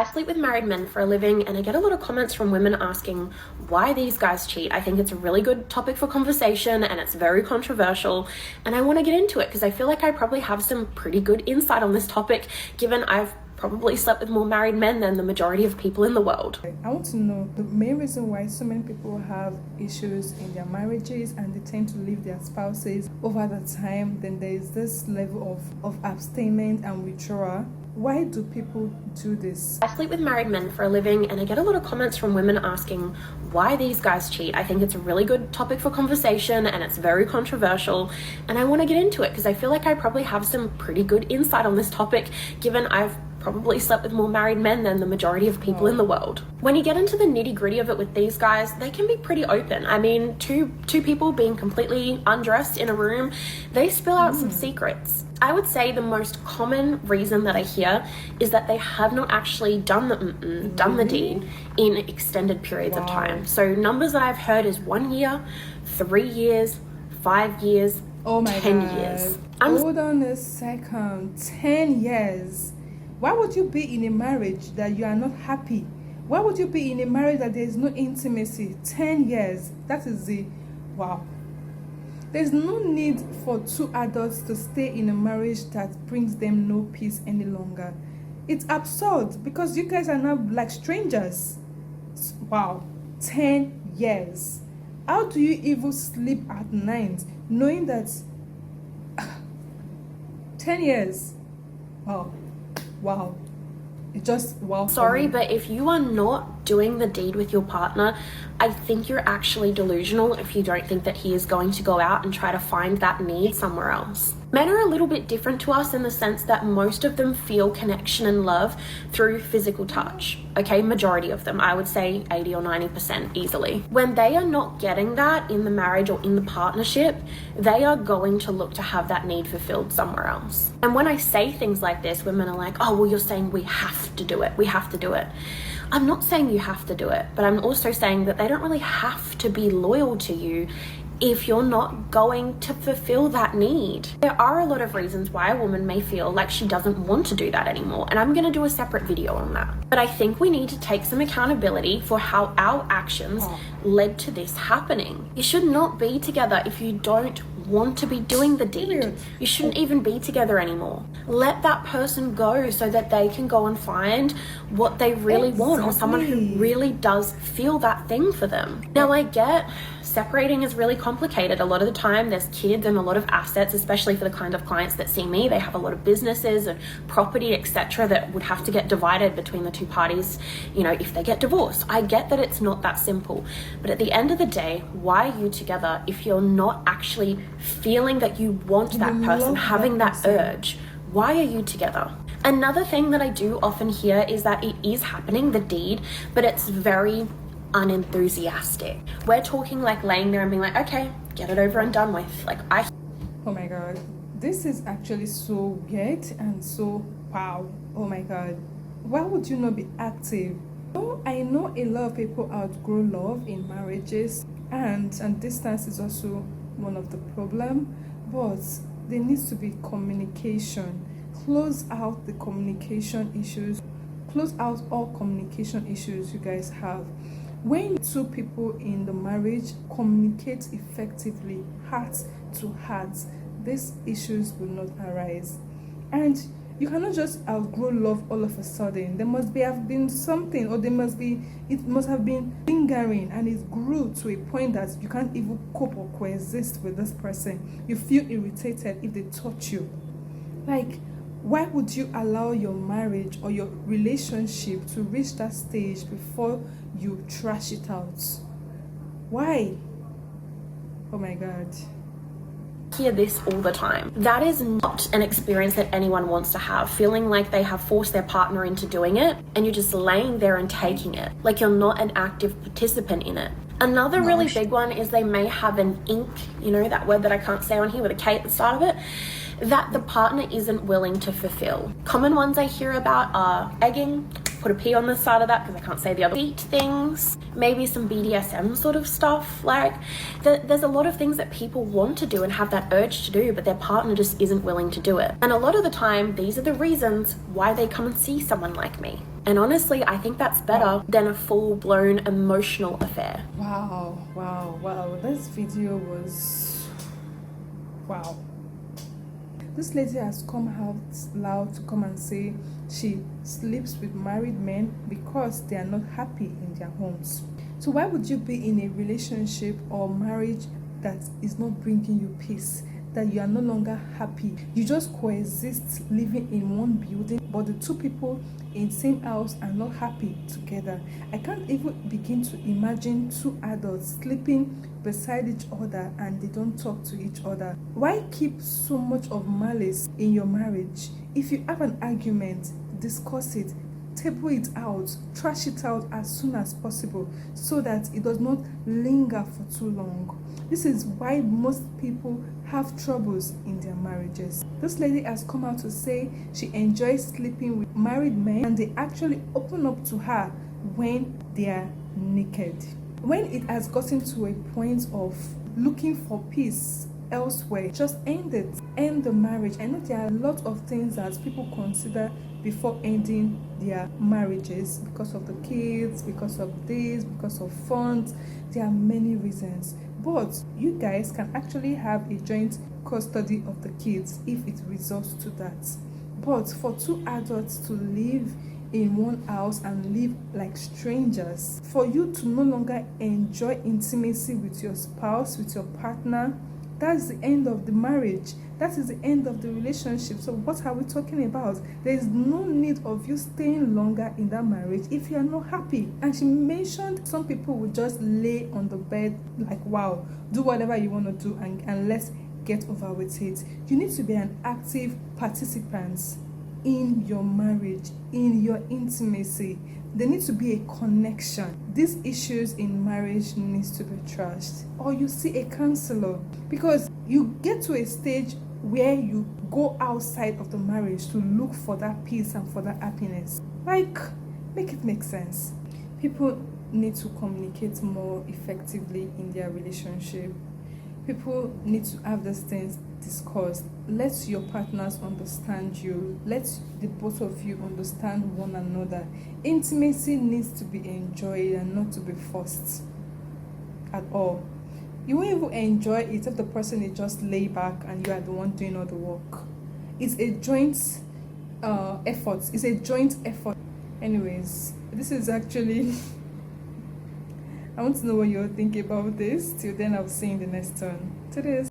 I sleep with married men for a living, and I get a lot of comments from women asking why these guys cheat. I think it's a really good topic for conversation and it's very controversial, and I want to get into it because I feel like I probably have some pretty good insight on this topic, given I've probably slept with more married men than the majority of people in the world. I want to know the main reason why so many people have issues in their marriages and they tend to leave their spouses over the time. Then there is this level of abstinence and withdrawal. Why do people do this? I sleep with married men for a living, and I get a lot of comments from women asking why these guys cheat. I think it's a really good topic for conversation and it's very controversial, and I want to get into it because I feel like I probably have some pretty good insight on this topic, given I've probably slept with more married men than the majority of people in the world. When you get into the nitty-gritty of it with these guys, they can be pretty open. I mean, two people being completely undressed in a room, they spill out some secrets. I would say the most common reason that I hear is that they have not actually done the deed in extended periods of time. So numbers that I've heard is 1 year, 3 years, 5 years, 10 years. Hold on a second. 10 years. Why would you be in a marriage that you are not happy? Why would you be in a marriage that there is no intimacy? 10 years. That is wow. There's no need for two adults to stay in a marriage that brings them no peace any longer. It's absurd because you guys are now like strangers. Wow. 10 years. How do you even sleep at night knowing that 10 years? Wow. It just wow. Sorry, but if you are not doing the deed with your partner, I think you're actually delusional if you don't think that he is going to go out and try to find that need somewhere else. Men are a little bit different to us in the sense that most of them feel connection and love through physical touch. Okay, majority of them, I would say 80 or 90% easily. When they are not getting that in the marriage or in the partnership, they are going to look to have that need fulfilled somewhere else. And when I say things like this, women are like, oh, well, you're saying we have to do it. We have to do it. I'm not saying you have to do it, but I'm also saying that they don't really have to be loyal to you if you're not going to fulfill that need. There are a lot of reasons why a woman may feel like she doesn't want to do that anymore, and I'm going to do a separate video on that. But I think we need to take some accountability for how our actions led to this happening. You should not be together if you don't want to be doing the deed. You shouldn't even be together anymore. Let that person go so that they can go and find what they really want, or someone who really does feel that thing for them. Now, I get separating is really complicated. A lot of the time there's kids and a lot of assets, especially for the kind of clients that see me. They have a lot of businesses and property, etc., that would have to get divided between the two parties, you know, if they get divorced. I get that it's not that simple, but at the end of the day, why are you together if you're not actually feeling that you want that person, having that urge? Why are you together? Another thing that I do often hear is that it is happening, the deed, but it's very unenthusiastic. We're talking like laying there and being like, okay, get it over and done with. Oh my god, this is actually so weird and so wow. Oh my god, why would you not be active? Oh, I know a lot of people outgrow love in marriages, and distance is also one of the problem, but there needs to be communication. Close out the communication issues. Close out all communication issues you guys have. When two people in the marriage communicate effectively, heart to heart, these issues will not arise. And you cannot just outgrow love all of a sudden. There must have been something, or it must have been lingering, and it grew to a point that you can't even cope or coexist with this person. You feel irritated if they touch you. Like, why would you allow your marriage or your relationship to reach that stage before you trash it out? Why? Oh my god. Hear this all the time. That is not an experience that anyone wants to have, feeling like they have forced their partner into doing it and you're just laying there and taking it, like you're not an active participant in it. Another really big one is they may have an ink, you know, that word that I can't say on here with a K at the start of it, that the partner isn't willing to fulfill. Common ones I hear about are egging, put a P on the side of that because I can't say the other, eat things, maybe some BDSM sort of stuff. Like there's a lot of things that people want to do and have that urge to do, but their partner just isn't willing to do it. And a lot of the time, these are the reasons why they come and see someone like me. And honestly, I think that's better than a full-blown emotional affair. Wow. This video was wow. This lady has come out loud to come and say she sleeps with married men because they are not happy in their homes. So why would you be in a relationship or marriage that is not bringing you peace, that you are no longer happy? You just coexist living in one building, but the two people in same house are not happy together. I can't even begin to imagine two adults sleeping beside each other and they don't talk to each other. Why keep so much of malice in your marriage? If you have an argument, discuss it, table it out, trash it out as soon as possible so that it does not linger for too long. This is why most people have troubles in their marriages. This lady has come out to say she enjoys sleeping with married men and they actually open up to her when they are naked. When it has gotten to a point of looking for peace elsewhere, just end it. End the marriage. I know there are a lot of things that people consider before ending their marriages, because of the kids, because of this, because of funds. There are many reasons, but you guys can actually have a joint custody of the kids if it resorts to that. But for two adults to live in one house and live like strangers, for you to no longer enjoy intimacy with your spouse, with your partner, that's the end of the marriage. That is the end of the relationship. So what are we talking about? There is no need of you staying longer in that marriage if you are not happy. And she mentioned some people will just lay on the bed like, wow, do whatever you want to do and let's get over with it. You need to be an active participant in your marriage, in your intimacy. There needs to be a connection. These issues in marriage needs to be trashed, or you see a counselor, because you get to a stage where you go outside of the marriage to look for that peace and for that happiness. Like, make it make sense. People need to communicate more effectively in their relationship. People need to have these things discussed. Let your partners understand you. Let the both of you understand one another. Intimacy needs to be enjoyed and not to be forced at all. You won't even enjoy it if the person is just lay back and you are the one doing all the work. It's a joint effort. It's a joint effort. Anyways, this is actually I want to know what you're thinking about this. Till then, I'll see you in the next one. To this.